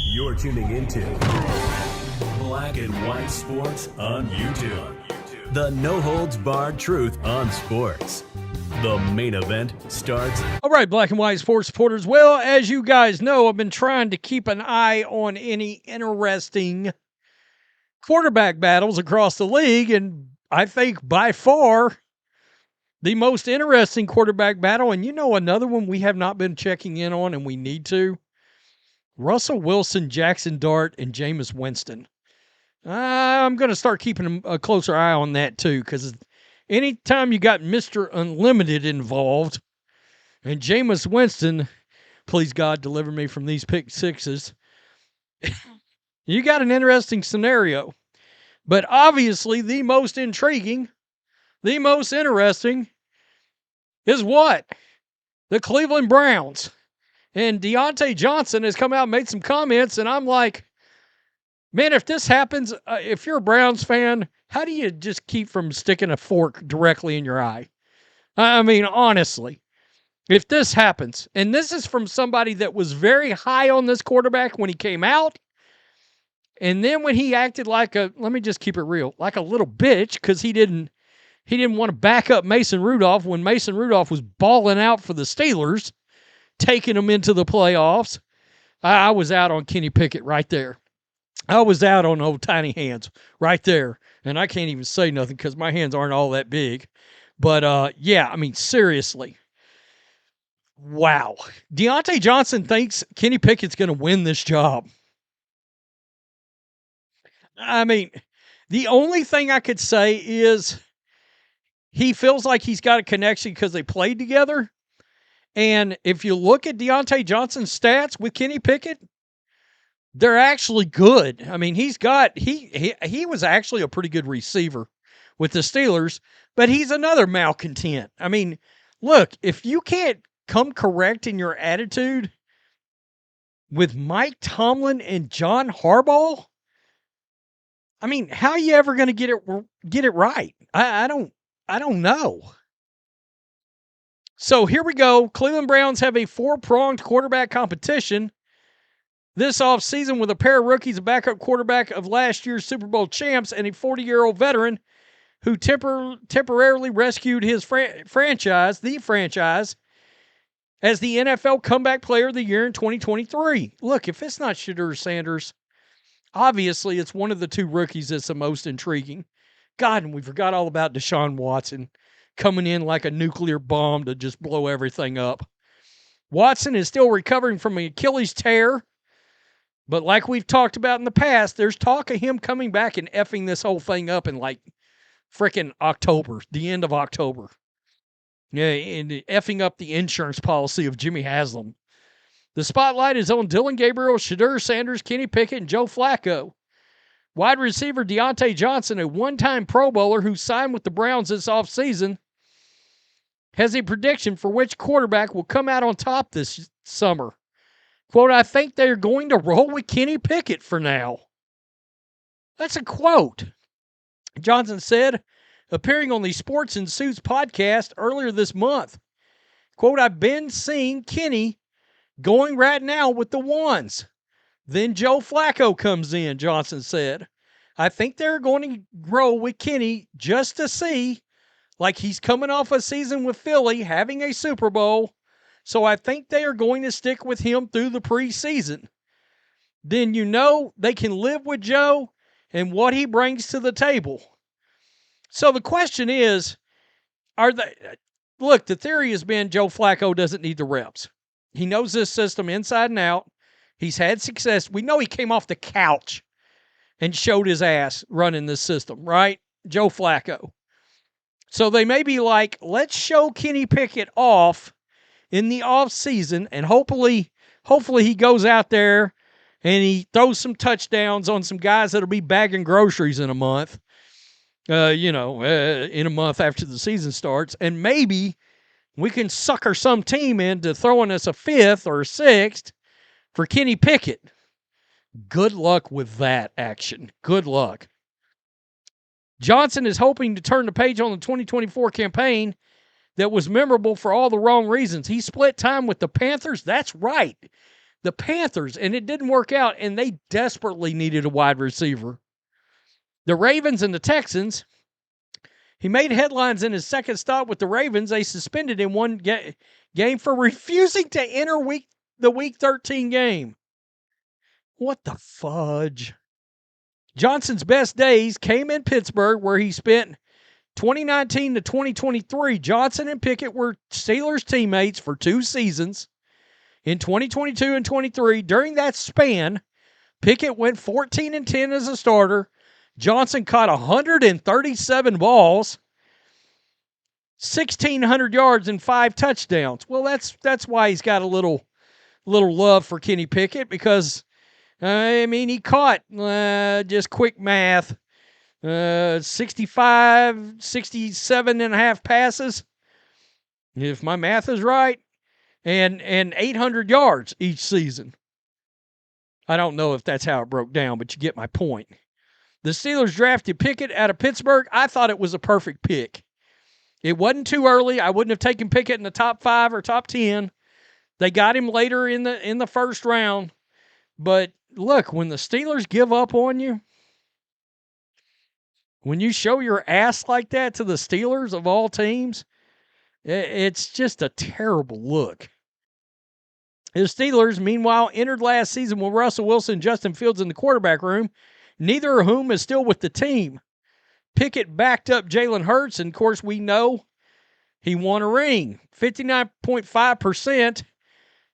You're tuning into Black and White Sports on YouTube. The no-holds-barred truth on sports. The main event starts. All right, Black and White Sports supporters. Well, as you guys know, I've been trying to keep an eye on any interesting quarterback battles across the league, and I think by far the most interesting quarterback battle, and you know another one we have not been checking in on, and we need to, Russell Wilson, Jackson Dart, and Jameis Winston. I'm going to start keeping a closer eye on that too, because anytime you got Mr. Unlimited involved, and Jameis Winston, please God deliver me from these pick sixes, you got an interesting scenario. But obviously the most intriguing, the most interesting is what? The Cleveland Browns. And Deontay Johnson has come out and made some comments, and I'm like, man, if this happens, if you're a Browns fan, how do you just keep from sticking a fork directly in your eye? I mean, honestly, if this happens, and this is from somebody that was very high on this quarterback when he came out, and then when he acted like let me just keep it real, like a little bitch, because he didn't want to back up Mason Rudolph when Mason Rudolph was balling out for the Steelers, taking them into the playoffs. I was out on Kenny Pickett right there. I was out on old tiny hands right there. And I can't even say nothing because my hands aren't all that big. But, yeah, I mean, seriously. Wow. Deontay Johnson thinks Kenny Pickett's going to win this job. I mean, the only thing I could say is he feels like he's got a connection because they played together. And if you look at Deontay Johnson's stats with Kenny Pickett, they're actually good. I mean, he was actually a pretty good receiver with the Steelers, but he's another malcontent. I mean, look, if you can't come correct in your attitude with Mike Tomlin and John Harbaugh, I mean, how are you ever going to get it right? I don't know. So here we go. Cleveland Browns have a four-pronged quarterback competition this offseason with a pair of rookies, a backup quarterback of last year's Super Bowl champs, and a 40-year-old veteran who temporarily rescued his franchise, as the NFL Comeback Player of the Year in 2023. Look, if it's not Shedeur Sanders, obviously it's one of the two rookies that's the most intriguing. God, and we forgot all about Deshaun Watson coming in like a nuclear bomb to just blow everything up. Watson is still recovering from an Achilles tear, but like we've talked about in the past, there's talk of him coming back and effing this whole thing up in like frickin' October, the end of October. Yeah, and effing up the insurance policy of Jimmy Haslam. The spotlight is on Dylan Gabriel, Shedeur Sanders, Kenny Pickett, and Joe Flacco. Wide receiver Deontay Johnson, a one-time Pro Bowler who signed with the Browns this offseason, has a prediction for which quarterback will come out on top this summer. Quote, I think they're going to roll with Kenny Pickett for now. That's a quote. Johnson said, appearing on the Sports and Suits podcast earlier this month. Quote, I've been seeing Kenny going right now with the ones. Then Joe Flacco comes in, Johnson said. I think they're going to grow with Kenny just to see, like he's coming off a season with Philly, having a Super Bowl. So I think they are going to stick with him through the preseason. Then you know they can live with Joe and what he brings to the table. So the question is, look, the theory has been Joe Flacco doesn't need the reps. He knows this system inside and out. He's had success. We know he came off the couch and showed his ass running this system, right? Joe Flacco. So they may be like, let's show Kenny Pickett off in the offseason, and hopefully he goes out there and he throws some touchdowns on some guys that'll be bagging groceries in a month, in a month after the season starts, and maybe we can sucker some team into throwing us a fifth or a sixth for Kenny Pickett. Good luck with that action. Good luck. Johnson is hoping to turn the page on the 2024 campaign that was memorable for all the wrong reasons. He split time with the Panthers. That's right. the Panthers, and it didn't work out, and they desperately needed a wide receiver. The Ravens and the Texans, he made headlines in his second stop with the Ravens. They suspended him one game for refusing to enter the Week 13 game. What the fudge? Johnson's best days came in Pittsburgh, where he spent 2019 to 2023. Johnson and Pickett were Steelers teammates for 2 seasons. In 2022 and 23, during that span, Pickett went 14-10 as a starter. Johnson caught 137 balls, 1,600 yards, and 5 touchdowns. Well, that's why he's got a little love for Kenny Pickett, because, he caught, just quick math, 67 and a half passes, if my math is right, and 800 yards each season. I don't know if that's how it broke down, but you get my point. The Steelers drafted Pickett out of Pittsburgh. I thought it was a perfect pick. It wasn't too early. I wouldn't have taken Pickett in the top 5 or top 10. They got him later in the first round. But look, when the Steelers give up on you, when you show your ass like that to the Steelers of all teams, it's just a terrible look. The Steelers, meanwhile, entered last season with Russell Wilson and Justin Fields in the quarterback room, neither of whom is still with the team. Pickett backed up Jalen Hurts, and of course we know he won a ring. 59.5%,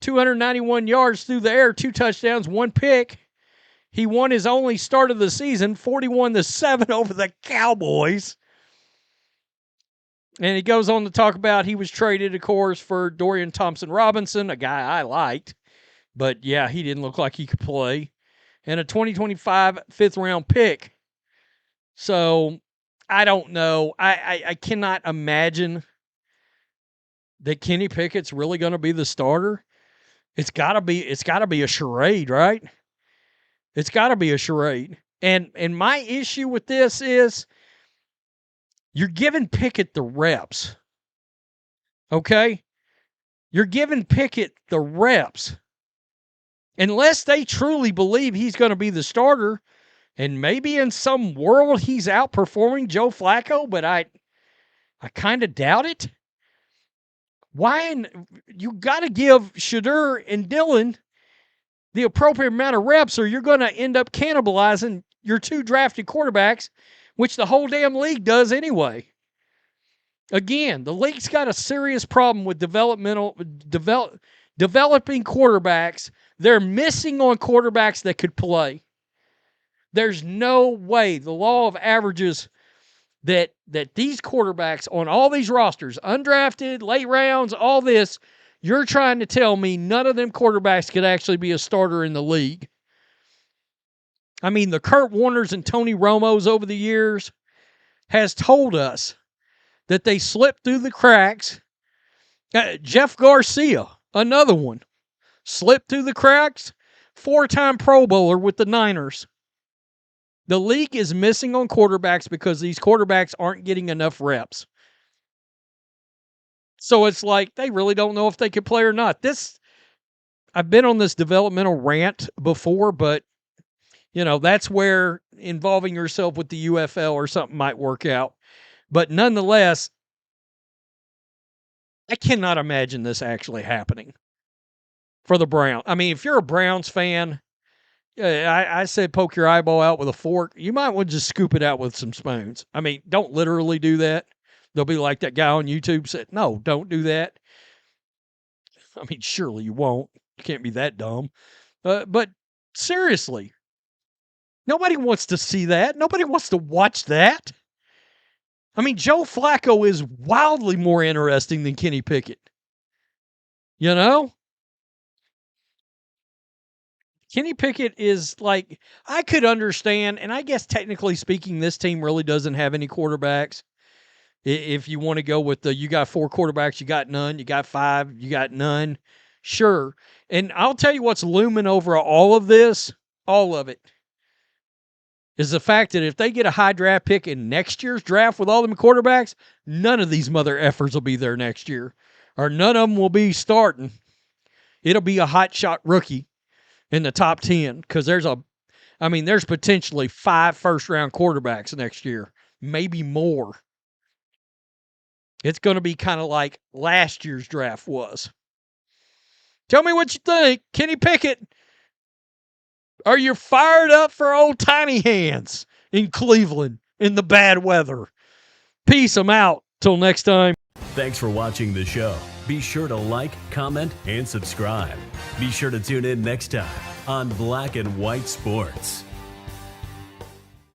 291 yards through the air, 2 touchdowns, 1 pick. He won his only start of the season, 41-7 over the Cowboys. And he goes on to talk about he was traded, of course, for Dorian Thompson-Robinson, a guy I liked. But, yeah, he didn't look like he could play. And a 2025 fifth-round pick. So, I don't know. I cannot imagine that Kenny Pickett's really going to be the starter. It's got to be a charade, right? It's got to be a charade. And my issue with this is, you're giving Pickett the reps. Okay? You're giving Pickett the reps. Unless they truly believe he's going to be the starter, and maybe in some world he's outperforming Joe Flacco, but I kind of doubt it. You got to give Shedeur and Dillon the appropriate amount of reps, or you're going to end up cannibalizing your 2 drafted quarterbacks, which the whole damn league does anyway. Again, the league's got a serious problem with developing quarterbacks. They're missing on quarterbacks that could play. There's no way, the law of averages, that these quarterbacks on all these rosters, undrafted, late rounds, all this, you're trying to tell me none of them quarterbacks could actually be a starter in the league. I mean, the Kurt Warners and Tony Romos over the years has told us that they slipped through the cracks. Jeff Garcia, another one, slipped through the cracks, 4-time Pro Bowler with the Niners. The league is missing on quarterbacks because these quarterbacks aren't getting enough reps. So it's like they really don't know if they can play or not. I've been on this developmental rant before, but that's where involving yourself with the UFL or something might work out. But nonetheless, I cannot imagine this actually happening for the Browns. I mean, if you're a Browns fan, I said poke your eyeball out with a fork. You might want to just scoop it out with some spoons. I mean, don't literally do that. They'll be like that guy on YouTube said, no, don't do that. I mean, surely you won't. You can't be that dumb. But seriously, nobody wants to see that. Nobody wants to watch that. I mean, Joe Flacco is wildly more interesting than Kenny Pickett. Kenny Pickett is like, I could understand, and I guess technically speaking, this team really doesn't have any quarterbacks. If you want to go with you got 4 quarterbacks, you got none. You got 5, you got none. Sure. And I'll tell you what's looming over all of this, all of it, is the fact that if they get a high draft pick in next year's draft with all them quarterbacks, none of these mother effers will be there next year. Or none of them will be starting. It'll be a hot shot rookie. in the top 10 because there's potentially 5 first-round quarterbacks next year, maybe more. It's going to be kind of like last year's draft was. Tell me what you think. Kenny Pickett, are you fired up for old Tiny Hands in Cleveland in the bad weather? Peace. I'm out. Till next time. Thanks for watching the show. Be sure to like, comment, and subscribe. Be sure to tune in next time on Black and White Sports.